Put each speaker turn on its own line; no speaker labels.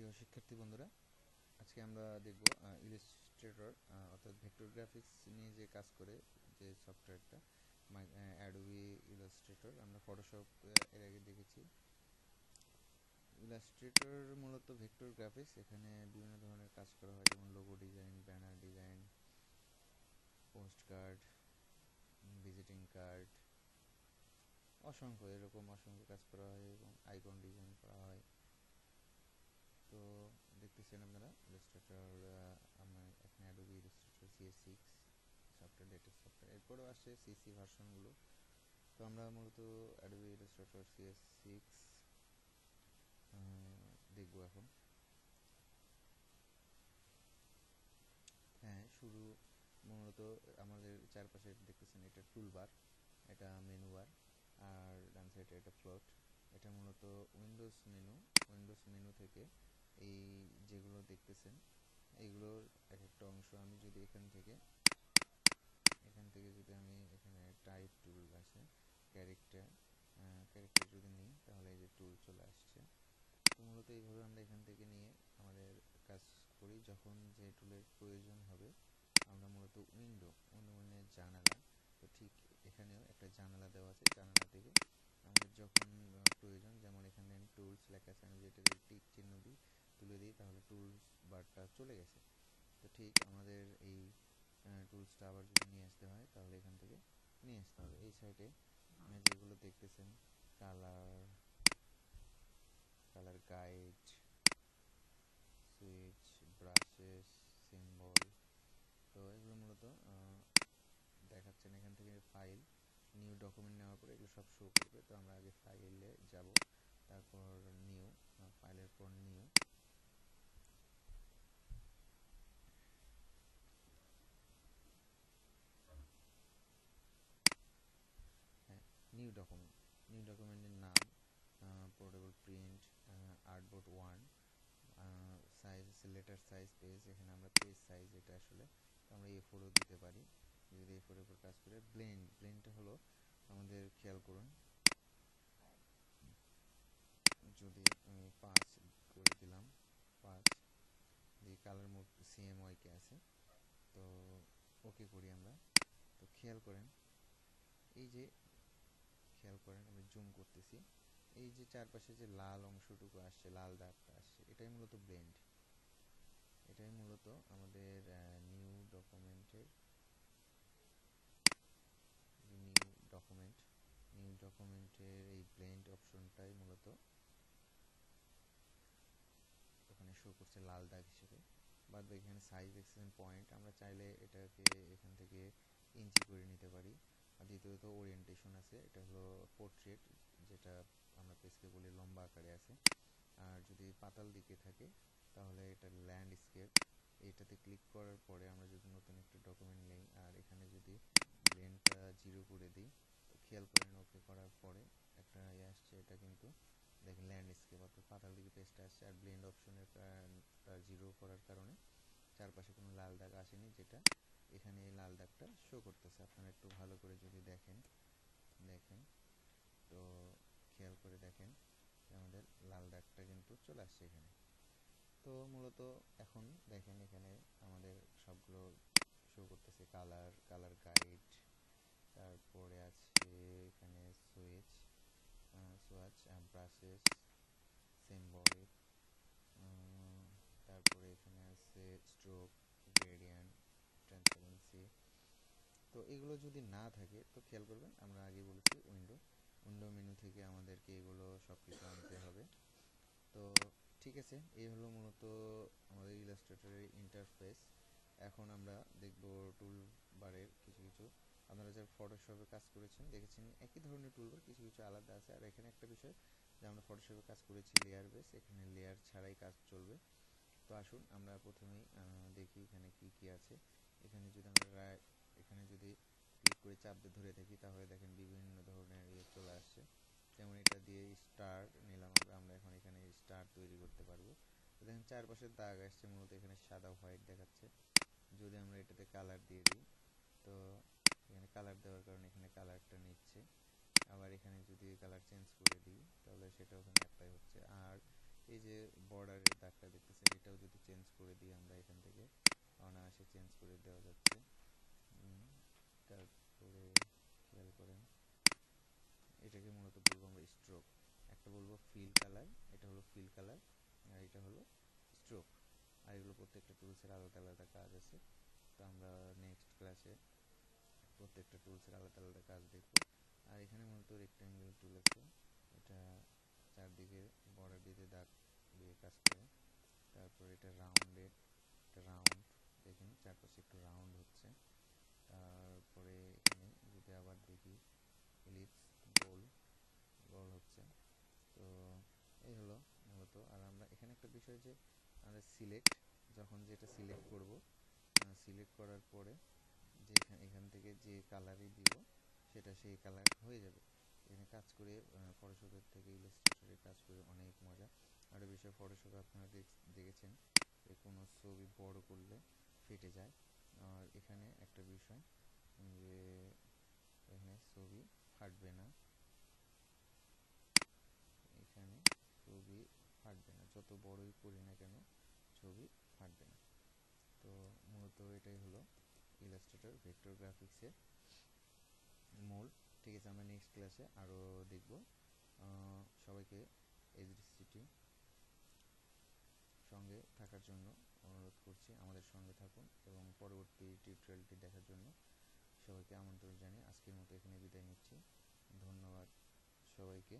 প্রিয় শিক্ষার্থী বন্ধুরা, আজকে আমরা দেখব ইলাস্ট্রেটর অর্থাৎ ভেক্টর গ্রাফিক্স নিয়ে যে কাজ করে যে সফটওয়্যারটা অ্যাডোবি ইলাস্ট্রেটর। আমরা ফটোশপ এর আগে দেখেছি। ইলাস্ট্রেটর মূলত ভেক্টর গ্রাফিক্স, এখানে বিভিন্ন ধরনের কাজ করা হয়, যেমন logo design, banner design, post card, visiting card, অসংখ্য কাজ করা হয় এবং আইকন ডিজাইন করা হয়। তো দেখতেছেন আপনারা ইলাস্ট্রেটর, আমরা এখানে Adobe Illustrator CS6 software, latest software. এরপরেও আসছে সিসি ভার্সনগুলো। তো আমরা মূলত অ্যাডোবি ইলাস্ট্রেটর CS6 দেখব এখন। হ্যাঁ, শুরু মূলত আমাদের চারপাশে দেখতেছেন, এটা টুলবার, এটা মেনু বার, আর ডান সাইডে এটা ফ্লোট। এটা মূলত উইন্ডোজ মেনু থেকে এই যেগুলো দেখতেছেন এইগুলোর এক একটা অংশ। আমি যদি এখান থেকে যদি আমি এখানে টাইপ টুল আছে, ক্যারেক্টার যদি নিই, তাহলে এই যে টুল চলে আসছে। তো মূলত এইভাবে আমরা এখান থেকে নিয়ে আমাদের কাজ করি। যখন যে টুলের প্রয়োজন হবে, আমরা মূলত উইন্ডো জানালা, তো ঠিক এখানেও একটা জানালা দেওয়া আছে। জানালা থেকে আমাদের যখন প্রয়োজন, যেমন এখানে টুলস লেখা আছে, আমি যেটাকে টিক চিহ্ন দিই, তুলে দিই, তাহলে টুলস বারটা চলে গেছে। তো ঠিক আমাদের এই টুলসটা আবার যদি নিয়ে আসতে হয়, তাহলে এখান থেকে নিয়ে আসতে হবে। এই সাইডে যেগুলো দেখতেছেন, colour guide, switch, brushes, symbol, তো এগুলো মূলত দেখাচ্ছেন। এখান থেকে ফাইল, নিউ ডকুমেন্ট নেওয়ার পরে এগুলো সব শো করবে। তো আমরা আগে ফাইলে যাব, তারপর নিউ, ফাইলের পর নিউ, হ্যাঁ, নিউ ডকুমেন্টের নাম, পোর্টেবল প্রিন্ট, আর্টবোর্ড 1, সাইজ আছে লেটার সাইজ, পেজ, এখানে আমরা পেজ সাইজ, এটা আসলে আমরা A4ও দিতে পারি যদি A4 এর উপর কাজ করে। ব্লেন্ডটা হলো আমাদের, খেয়াল করুন, যদি আমি 5 করে দিলাম, 5 দিয়ে কালার মোড CMYK আছে, তো ওকে করি আমরা। তো আমি জুম করতেছি, এই যে চারপাশে যে লাল অংশটুকু আসছে, লাল দাগটা আসছে, এটাই মূলত ব্লেন্ড। এটাই মূলত আমাদের নিউ ডকুমেন্টের এই ব্লেন্ড অপশনটাই মূলত ওখানে শো করছে লাল দাগ হিসেবে। বাদ বাকি এখানে সাইজ দেখছেন, পয়েন্ট, আমরা চাইলে এটাকে এখান থেকে ইঞ্চি করে নিতে পারি। আর দ্বিতীয়ত ওরিয়েন্টেশন আছে, এটা হলো পোর্ট্রেট, যেটা আমরা পেজকে বলি লম্বা আকারে আছে। আর যদি পাতাল দিকে থাকে, তাহলে এটা ল্যান্ডস্কেপ। এইটাতে ক্লিক করার পরে আমরা যদি নতুন একটা ডকুমেন্ট নেই, আর এখানে যদি ব্লেন্ডটা 0 করে দিই, তো খেয়াল করেন ওকে করার পরে একটা আসছে, এটা কিন্তু দেখেন ল্যান্ডস্কেপ, অর্থাৎ পাতাল দিকে পেজটা আসছে। আর ব্লেন্ড অপশনের 0 করার কারণে চারপাশে কোনো লাল দাগ আসেনি, যেটা এখানে এই লাল দাগটা শো করতেছে। আপনারা একটু ভালো করে যদি দেখেন, তো খেয়াল করে দেখেন আমাদের লাল দাগটা কিন্তু চলে আসছে এখানে। তো মূলত এখন দেখেন এখানে আমাদের সবগুলো শো করতেছে, কালার গাইড, তারপরে আছে এখানে সোয়াচ, ব্রাশেস, সিম্বলিক, তারপরে এখানে আছে স্ট্রোক, গ্রেডিয়েন্ট, ট্রান্সপারেন্সি। তো এগুলো যদি না থাকে, তো খেয়াল করবেন আমরা আগে বলেছি উইন্ডো মেনু থেকে আমাদেরকে এগুলো সব কিছু আনতে হবে। তো ঠিক আছে, এই হলো মূলত আমাদের ইলাস্ট্রেটরের ইন্টারফেস। এখন আমরা দেখব টুল বারের কিছু আপনারা যারা ফটোশপে কাজ করেছেন দেখেছেন একই ধরনের টুলবার, কিছু আলাদা আছে। আর এখানে একটা বিষয়, যে আমরা ফটোশপে কাজ করেছি লেয়ার বেস, এখানে লেয়ার ছাড়াই কাজ চলবে। তো আসুন আমরা প্রথমেই দেখি এখানে কি আছে। এখানে যদি ক্লিক করে চাপ দিয়ে ধরে থাকি, তাহলে দেখেন বিভিন্ন ধরনের চলে আসছে। যেমন এটা দিয়ে স্টার নিলাম, আমরা এখন এখানে স্টার তৈরি করতে পারবো। তো দেখেন চারপাশের দাগ আসছে, মূলত এখানে সাদা হোয়াইট দেখাচ্ছে। যদি আমরা এটাতে কালার দিয়ে দিই, তো এখানে কালার দেওয়ার কারণে এখানে কালারটা নিচ্ছে। আবার এখানে যদি কালার চেঞ্জ করে দিই, তাহলে সেটা ওখানে অ্যাপ্লাই হচ্ছে। আর এই যে বর্ডারের দাগটা দেখতেছেন, এটাও যদি চেঞ্জ করে দিই আমরা এখান থেকে, অনায়াসে চেঞ্জ করে দেওয়া যাচ্ছে। তারপরে খেয়াল করেন, এটাকে মূলত বলবো আমরা স্ট্রোক। একটা বলবো ফিল কালার, এটা হলো ফিল কালার, আর এটা হলো স্ট্রোক। আর এগুলো প্রত্যেকটা টুলসের আলাদা আলাদা কাজ আছে। তো আমরা নেক্সট ক্লাসে প্রত্যেকটা টুলসের আলাদা আলাদা কাজ দেখব। আর এখানে মূলত রেক্ট্যাঙ্গেল টুল আছে, এটা চারদিকে বর্ডার দিতে দাগ দিয়ে কাজ করে। তারপর এটা রাউন্ডেড, এটা রাউন্ড, দেখেন চারপাশে একটু রাউন্ড হচ্ছে। তারপরে এখানে যদি আবার দেখি ইলিপস, গোল, গোল হচ্ছে। তো এই হলো মূলত। আর আমরা এখানে একটা বিষয় যে আমরা সিলেক্ট, যখন যেটা সিলেক্ট করব, সিলেক্ট করার পরে যে এখান থেকে যে কালারই দিব সেটা সেই কালার হয়ে যাবে। এখানে কাজ করে ফটোশপের থেকে ইলাস্ট্রেটরে কাজ করে অনেক মজা। আর বিষয় ফটোশপে আপনারা দেখেছেন যে কোনো ছবি বড় করলে ফেটে যায়। আর এখানে একটা বিষয় যে এখানে ছবি ফাটবে না, এখানে ছবি ফাটবে না, যত বড়ই করি না কেন ছবি ফাটবে না। তো মূলত এটাই হলো ইলাস্ট্রেটর ভেক্টর গ্রাফিক্সের মূল। ঠিক আছে, আমরা নেক্সট ক্লাসে আরও দেখব। সবাইকে এইচডিসিটি সঙ্গে থাকার জন্য অনুরোধ করছি, আমাদের সঙ্গে থাকুন এবং পরবর্তী টিউটোরিয়ালটি দেখার জন্য সবাইকে আমন্ত্রণ জানিয়ে আজকের মতো এখানে বিদায় নিচ্ছি। ধন্যবাদ সবাইকে।